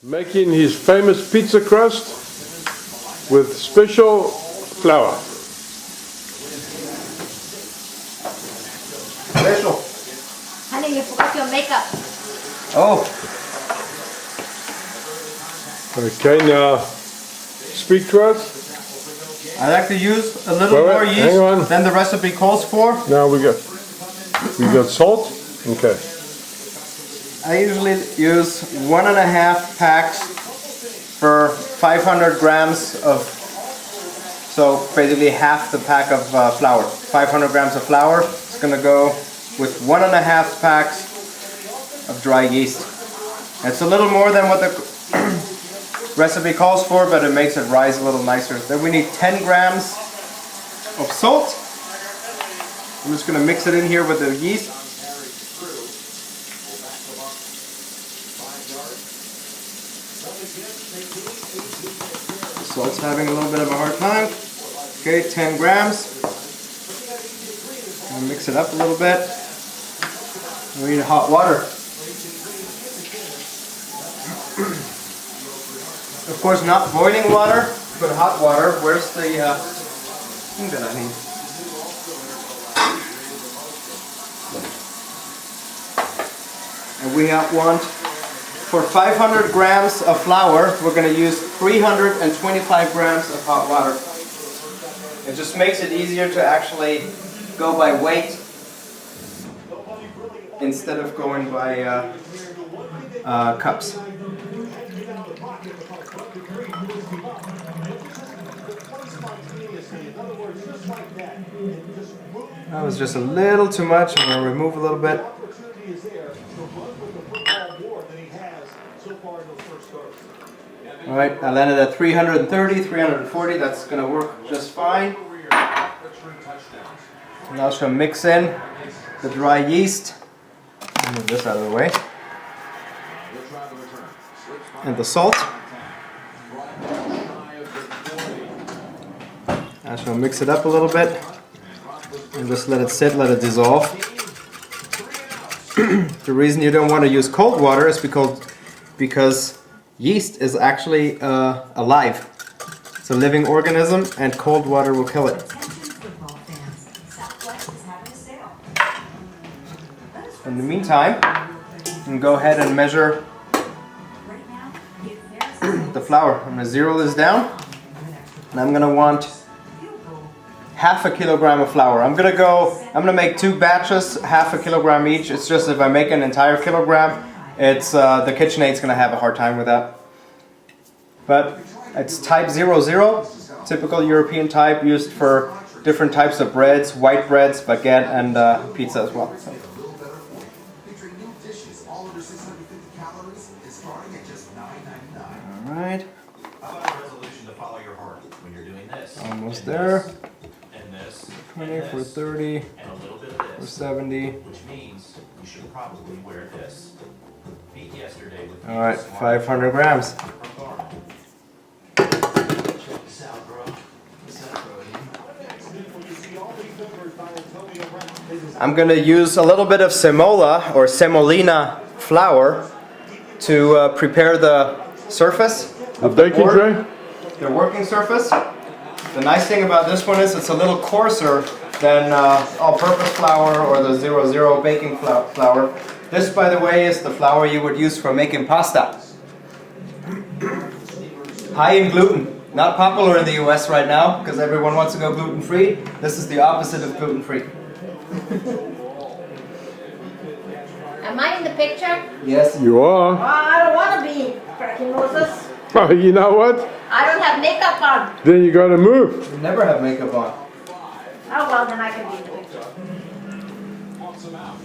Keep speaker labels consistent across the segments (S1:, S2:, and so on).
S1: Making his famous pizza crust with special flour.
S2: Special.
S3: Honey, you forgot your makeup.
S2: Oh.
S1: Okay, now speak to us.
S2: I like to use a little
S1: Wait,
S2: more
S1: hang on.
S2: yeast than the recipe calls for.
S1: Now we got salt. Okay.
S2: I usually use 1.5 packs for 500 grams of, so basically half the pack of flour. 500 grams of flour is going to go with 1.5 packs of dry yeast. It's a little more than what the recipe calls for, but it makes it rise a little nicer. Then we need 10 grams of salt. I'm just going to mix it in here with the yeast. The salt's having a little bit of a hard time. Okay, 10 grams. I'll mix it up a little bit. We need hot water. Of course, not boiling water, but hot water. Where's the thing that I need? And we want, for 500 grams of flour, we're going to use 325 grams of hot water. It just makes it easier to actually go by weight instead of going by cups. That was just a little too much. I'm going to remove a little bit. Alright, I landed at 330, 340. That's going to work just fine. Now I'm just going to mix in the dry yeast. Move this out of the way. And the salt. I'm just going to mix it up a little bit. And just let it sit, let it dissolve. The reason you don't want to use cold water is because yeast is actually alive. It's a living organism and cold water will kill it. In the meantime, you can go ahead and measure the flour. I'm going to zero this down and I'm going to want half a kilogram of flour. I'm going to make 2 batches, half a kilogram each. It's just if I make an entire kilogram, it's the KitchenAid's going to have a hard time with that. But it's type 00, typical European type, used for different types of breads, white breads, baguette, and pizza as well. So. Alright. Almost there. 20 for 30 for 70. Alright, 500 grams. I'm going to use a little bit of semola or semolina flour to prepare the surface of the
S1: baking tray.
S2: The working surface. The nice thing about this one is it's a little coarser than all-purpose flour or the 00 baking flour. This, by the way, is the flour you would use for making pasta. High in gluten. Not popular in the US right now because everyone wants to go gluten-free. This is the opposite of gluten-free.
S3: Am I in the picture?
S2: Yes.
S1: You are.
S3: Oh, I don't want to be, frickin' Moses.
S1: Oh, you know what?
S3: I don't have makeup on.
S1: Then you got to move.
S2: You never have makeup on.
S3: Oh, well, then I can be in the picture.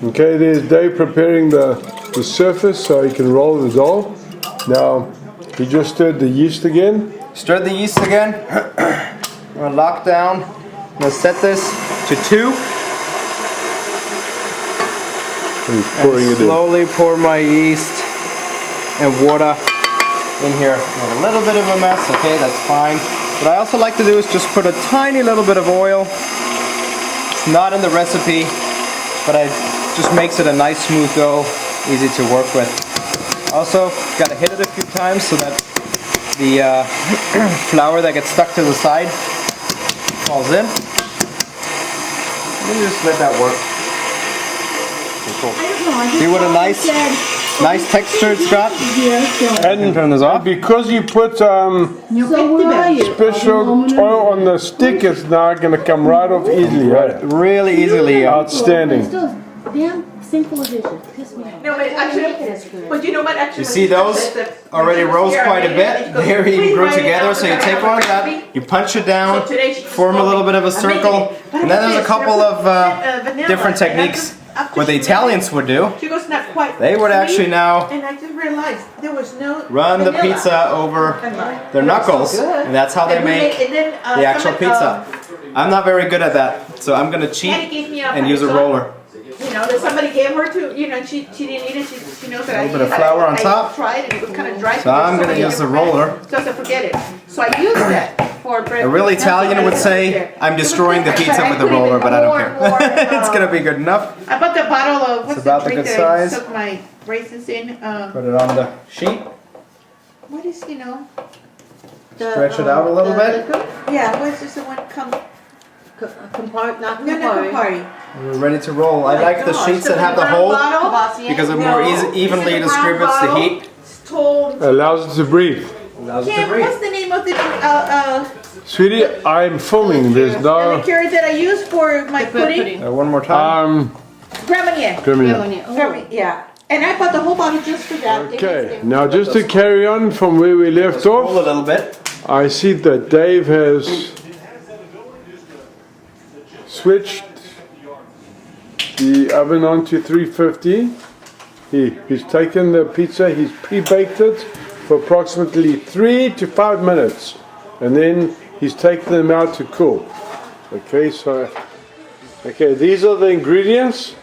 S1: Okay, there's Dave preparing the surface so he can roll the dough. Now, he just stirred the yeast again.
S2: Stir the yeast again. I'm going to lock down. I'm going to set this to 2.
S1: And he's pouring it in.
S2: Slowly pour my yeast and water in here. A little bit of a mess, okay, that's fine. What I also like to do is just put a tiny little bit of oil. It's not in the recipe, but it just makes it a nice smooth dough, easy to work with. Also, gotta hit it a few times so that the flour that gets stuck to the side falls in. Let me just let that work. Okay, cool. See what a nice texture it's got?
S1: And
S2: Turn this off.
S1: because you put
S4: So where are you?
S1: special oil on the stick, it's now going to come right off easily. Right?
S2: Really easily.
S1: Outstanding.
S4: Damn sink full of dishes. Piss me off.
S5: No, but actually, but you know what? Actually,
S2: You see those already roast quite a bit. They're even grew together. So you take one of that, you punch it down, form a little bit of a circle, and then there's a couple of different techniques what the Italians would do.
S5: She goes, not quite.
S2: They would actually now
S5: And I just realized there was no.
S2: run the
S5: vanilla.
S2: pizza over their knuckles, and that's how they
S5: And we
S2: make
S5: and then,
S2: the actual
S5: someone,
S2: pizza. I'm not very good at that, so I'm gonna cheat
S5: Patty gave me a
S2: and use a
S5: honey
S2: roller.
S5: You know, that somebody gave her to, you know, and she didn't eat it. She knows that I
S2: little bit of
S5: I-
S2: flour on
S5: I
S2: top.
S5: tried and it was kind of dry.
S2: So I'm gonna use the roller.
S5: So I said, forget it. So I used that for bread.
S2: A real Italian would say, I'm destroying the pizza with the roller, but I don't care. It's gonna be good enough.
S5: I bought the bottle of what's
S2: about
S5: the
S2: the
S5: drink
S2: good
S5: that
S2: size.
S5: I soaked my raisins in.
S2: Put it on the sheet,
S5: What is, you know?
S2: stretch it out a little bit.
S5: Yeah, what's this the one come?
S4: Compart, not
S5: No, not
S4: Campari.
S5: Campari.
S2: We're ready to roll. I like the sheets that have the hole because it more evenly distributes the heat.
S5: It's told.
S1: Allows it to breathe.
S2: Allows it to
S5: Kim,
S2: breathe.
S5: what's the name of the
S1: Sweetie, I'm filming. There's no
S5: liqueur that I use for my pudding?
S2: One more time.
S5: Grand Marnier.
S1: Gremlin.
S5: Yeah. And I bought the whole bottle just for that.
S1: Okay, now just to carry on from where we left
S2: Roll
S1: off,
S2: a little bit.
S1: I see that Dave has switched the oven on to 350. He's taken the pizza, he's pre-baked it for approximately 3 to 5 minutes, and then he's taken them out to cool. Okay, so these are the ingredients.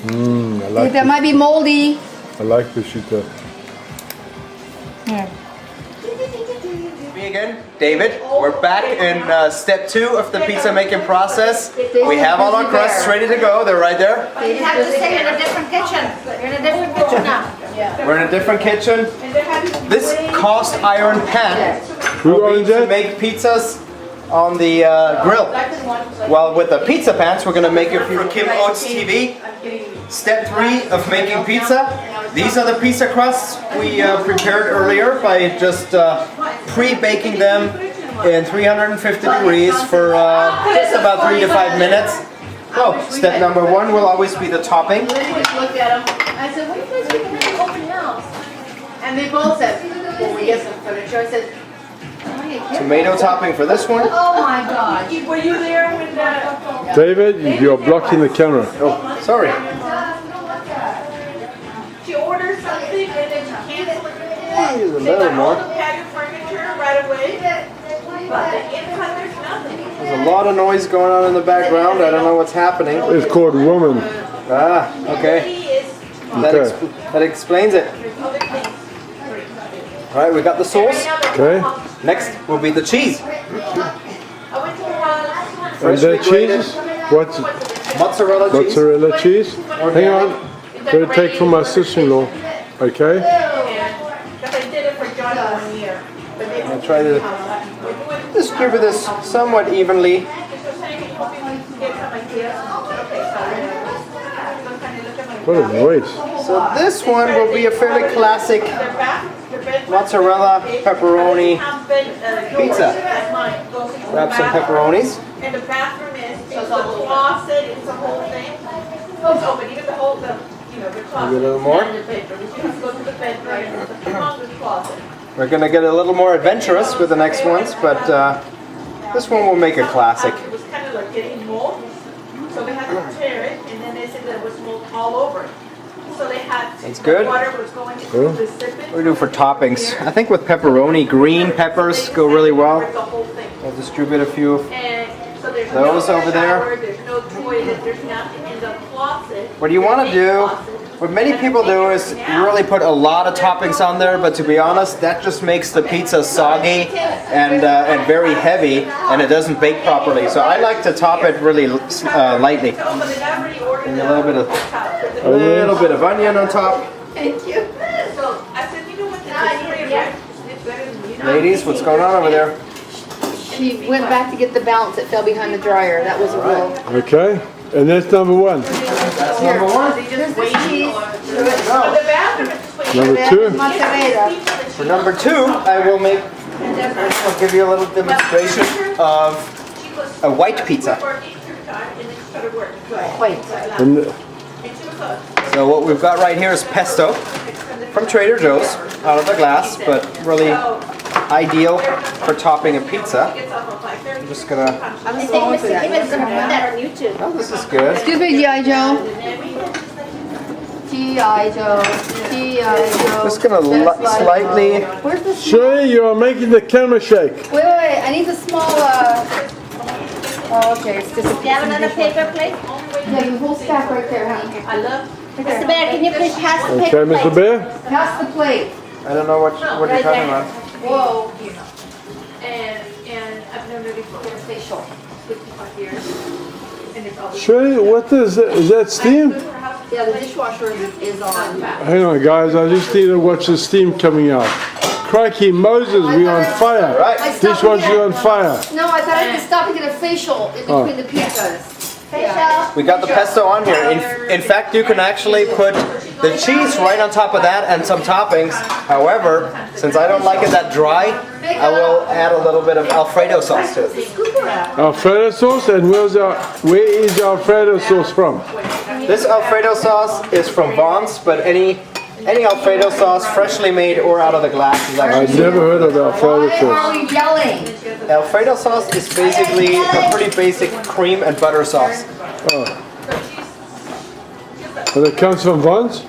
S1: I like
S4: That might be moldy.
S1: I like the shooter.
S2: Me again, David. We're back in step 2 of the pizza making process. We have all our crusts ready to go. They're right there.
S3: You have to stay in a different kitchen. You're in a different kitchen now.
S2: We're in a different kitchen. This cast iron pan
S1: Who
S2: will be
S1: owns
S2: to
S1: that?
S2: make pizzas on the grill. Well, with the pizza pans, we're gonna make it for Kim Oates TV. Step 3 of making pizza. These are the pizza crusts we prepared earlier by just pre-baking them in 350 degrees for just about 3 to 5 minutes. So, step number 1 will always be the topping.
S4: Then we looked at them. I said, what do you guys think of the open house? And they both said, well, we get some furniture. I said, oh, you kidding?
S2: Tomato topping for this one.
S4: Oh my God.
S5: Were you there when the...
S1: David, you're blocking the camera.
S2: Oh, sorry.
S5: She orders something and then she cancels it.
S2: Use a
S5: They
S2: little
S5: got all
S2: more.
S5: the patio furniture right away. But the inside, there's nothing.
S2: There's a lot of noise going on in the background. I don't know what's happening.
S1: It's called Woman.
S2: Ah, okay.
S5: He is,
S2: That explains it.
S5: there's other things.
S2: Alright, we got the sauce.
S1: Okay.
S2: Next will be the cheese.
S5: I went to
S1: And
S2: Freshly
S1: the
S2: grated
S1: cheese? What's
S2: mozzarella cheese.
S1: mozzarella cheese? Hang on. Gotta take from my sister-in-law. Okay.
S5: because I did it for John 1 year. But they
S2: I'll try to distribute this somewhat evenly.
S1: What a noise.
S2: So this one will be a fairly classic mozzarella pepperoni pizza. Grab some pepperonis.
S5: And the bathroom is, it's a closet, it's a whole thing. It's open, even the whole, the closet.
S2: Maybe a little more.
S5: And the bedroom. You have to go to the bedroom, and it's a humongous closet.
S2: We're gonna get a little more adventurous with the next ones, but this one will make a classic.
S5: It was kind of like getting mold, so they had to tear it, and then they said there was mold all over it. So they had,
S2: That's good.
S5: water was going into the sip
S2: What do we do for toppings? I think with pepperoni, green peppers go really well.
S5: The whole thing.
S2: I'll distribute a few.
S5: And so there's
S2: Those
S5: no
S2: over there.
S5: shower, there's no toilet, there's nothing in the closet.
S2: What do you wanna
S5: the main
S2: do?
S5: closet,
S2: What many people do is really put a lot of toppings on there, but to be honest, that just makes the pizza soggy and very heavy, and it doesn't bake properly. So I like to top it really lightly. And a little bit of onion on top.
S4: Thank you.
S5: So I said, you know what, it's better than you.
S2: Ladies, what's going on over there?
S4: She went back to get the balance that fell behind the dryer. That was a real.
S1: Okay, and that's number one.
S2: That's number one.
S4: Here's the cheese.
S5: The bathroom is just waiting.
S1: Number two.
S4: Mozzarella.
S2: For number two, I'll give you a little demonstration of a white pizza.
S4: Wait.
S1: And
S2: So what we've got right here is pesto from Trader Joe's, out of the glass, but really ideal for topping a pizza. I'm just gonna,
S3: I think Mr. Kim is gonna put that on YouTube.
S2: oh, this is good.
S4: Excuse me, G.I. Joe. G.I. Joe. G.I. Joe.
S2: Just gonna
S4: Just like
S2: slightly,
S4: Joe. Where's the small?
S1: Shirley, you are making the camera shake.
S4: Wait. I need the small, Oh, okay. It's just a
S3: Do you have another paper plate?
S4: Yeah, the whole stack right there, huh?
S5: I love.
S3: Mr. Bear, can you please pass the
S1: Okay,
S3: paper plate?
S1: Mr. Bear?
S4: Pass the plate.
S2: I don't know what you're talking about.
S4: Whoa.
S5: And I've known her for
S4: Facial.
S5: 55 years. And it's always.
S1: Shirley, what is that? Is that steam?
S4: Yeah, the dishwasher is on.
S1: Hang on, guys. I just need to watch the steam coming out. Crikey, Moses, we on fire.
S2: Right.
S1: Dishwasher on fire.
S4: No, I thought I had to stop and get a facial in between the pizzas.
S3: Facial.
S2: We got the pesto on here. In fact, you can actually put the cheese right on top of that and some toppings. However, since I don't like it that dry, I will add a little bit of Alfredo sauce to it.
S1: Alfredo sauce, and where is Alfredo sauce from?
S2: This Alfredo sauce is from Vaughn's, but any Alfredo sauce, freshly made or out of the glass, is
S1: I've
S2: actually.
S1: never heard of Alfredo
S4: Why are
S1: sauce.
S4: we yelling?
S2: Alfredo sauce is basically a pretty basic cream and butter sauce.
S1: But it comes from Vaughn's?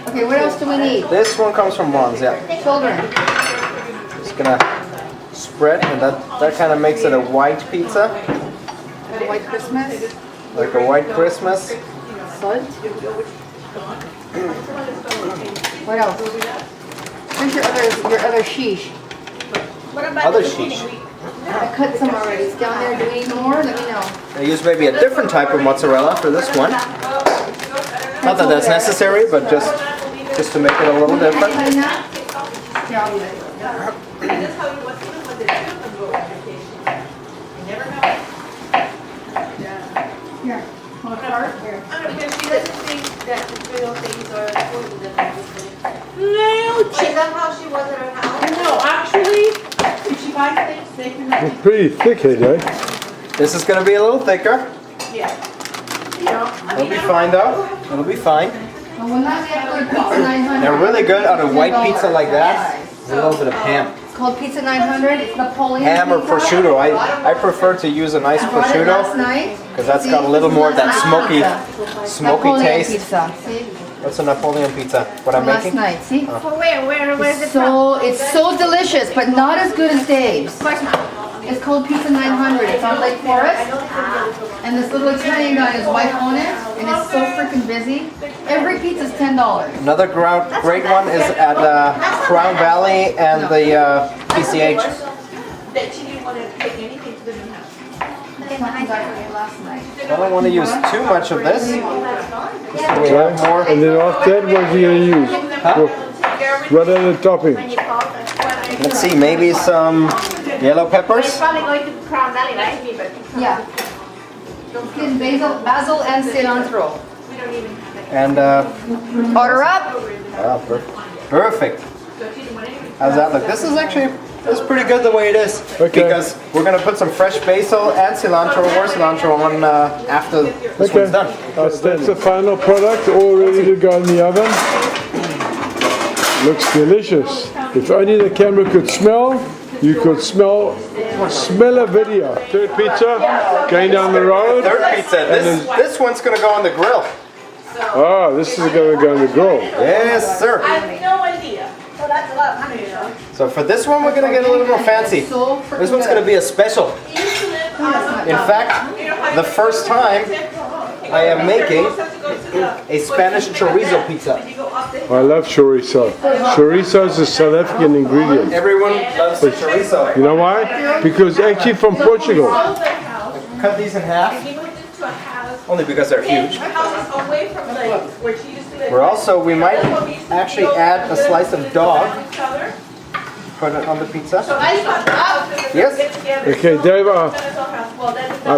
S4: Okay, what else do we need?
S2: This one comes from Vaughn's, yeah.
S4: Children.
S2: Just gonna spread, and that kind of makes it a white pizza,
S4: White Christmas.
S2: like a white Christmas.
S4: Salt. What else? Where's your other sheesh?
S3: What about
S2: Other
S3: the
S2: sheesh.
S3: zucchini?
S4: I cut some already. It's down there. Do we need more? Let me know.
S2: I use maybe a different type of mozzarella for this one. Not that that's necessary, but just to make it a little different.
S4: Cutting that? Yeah, I'll do it.
S5: And that's how it was even when the children go on vacation. You never know.
S4: Here. Want a card? Here.
S5: I don't know, she doesn't think that the real things are important that
S3: No, is that how she was at her house?
S5: No, actually, if she buys things, they can have
S1: It's pretty thick, eh?
S2: This is gonna be a little thicker.
S5: yeah. You know, I
S2: It'll
S5: mean,
S2: be fine though. It'll be fine.
S4: And when I get good pizza 900.
S2: They're really good on a white pizza like that. A little bit of ham.
S4: It's called Pizza 900. It's Napoleon
S2: Ham or
S4: pizza.
S2: prosciutto. I prefer to use a nice
S4: I brought it last
S2: prosciutto
S4: night.
S2: because that's
S4: See,
S2: got a little
S4: this is
S2: more of that
S4: Napoleon
S2: smoky
S4: Napoleon
S2: taste.
S4: pizza. See?
S2: What's a Napoleon pizza? What I'm
S4: Last
S2: making?
S4: night. See?
S3: For where's it from?
S4: It's so delicious, but not as good as Dave's.
S3: Of course not.
S4: It's called Pizza 900. It's on Lake Forest. And this little Italian guy is wife on it, and it's so freaking busy. Every pizza's $10.
S2: Another great one is at Crown Valley and the PCH.
S5: that she didn't want to take anything to the new house.
S4: Something got for me last night.
S2: I don't want to use too much of this. So we have more.
S1: And then after that, what are you going to use? What are the topping?
S3: When you call her.
S2: Let's see, maybe some yellow
S3: You're
S2: peppers.
S3: probably going to Crown Valley, right?
S4: Yeah. Get basil and cilantro.
S5: We don't even have it.
S2: And
S4: Order up.
S2: perfect. How's that look? This is actually pretty good the way it is.
S1: Okay.
S2: Because we're gonna put some fresh basil and cilantro or cilantro on after this one's done.
S1: That's the final product, all ready to go in the oven. Looks delicious. If only the camera could smell, you could smell a video. Third pizza, going down the road.
S2: Third pizza. This one's gonna go on the grill.
S1: Oh, this is going to go in the grill.
S2: Yes, sir.
S5: I have no idea.
S3: So that's a lot of money.
S2: So for this one, we're gonna get a little more fancy.
S4: So
S2: This one's gonna be a special. In fact, the first time I am making a Spanish chorizo pizza.
S1: I love chorizo. Chorizo is a South African ingredient.
S2: Everyone loves chorizo.
S1: You know why? Because actually from Portugal.
S2: Cut these in half,
S5: He moved into a house.
S2: only because they're huge.
S5: Houses away from the, where she used to live.
S2: We might actually add a slice of dog, put it on the pizza. Yes?
S1: Okay, Dave, I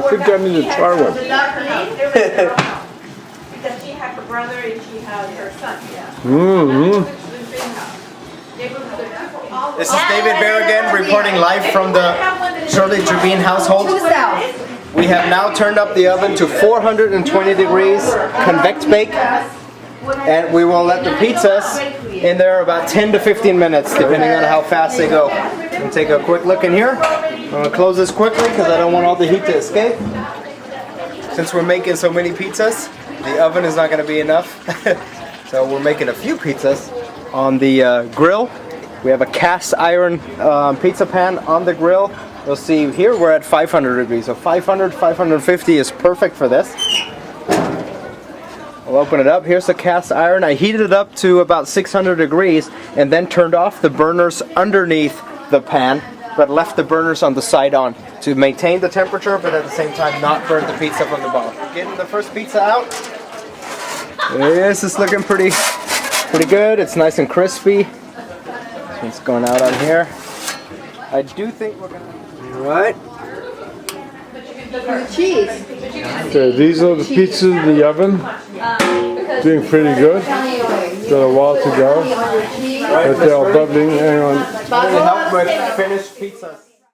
S1: think I need to try one.
S5: Because she had her brother and she had her son, yeah.
S1: Mm-hmm.
S2: This is David Berrigan reporting live from the Shirley Trevine household.
S4: To the south.
S2: We have now turned up the oven to 420 degrees, convex bake, and we will let the pizzas in there about 10 to 15 minutes, depending on how fast they go. And take a quick look in here. I'm going to close this quickly because I don't want all the heat to escape. Since we're making so many pizzas, the oven is not going to be enough. So we're making a few pizzas on the grill. We have a cast iron pizza pan on the grill. You'll see here we're at 500 degrees. So 500, 550 is perfect for this. I'll open it up. Here's the cast iron. I heated it up to about 600 degrees and then turned off the burners underneath the pan, but left the burners on the side on to maintain the temperature, but at the same time not burn the pizza from the bottom. Getting the first pizza out. This is looking pretty good. It's nice and crispy. It's going out on here. I do think we're gonna. All right.
S4: The cheese.
S1: Okay, these are the pizzas in the oven. Doing pretty good. Got a while to go. But they are bubbling. Hang on.
S2: Really help with finished pizzas.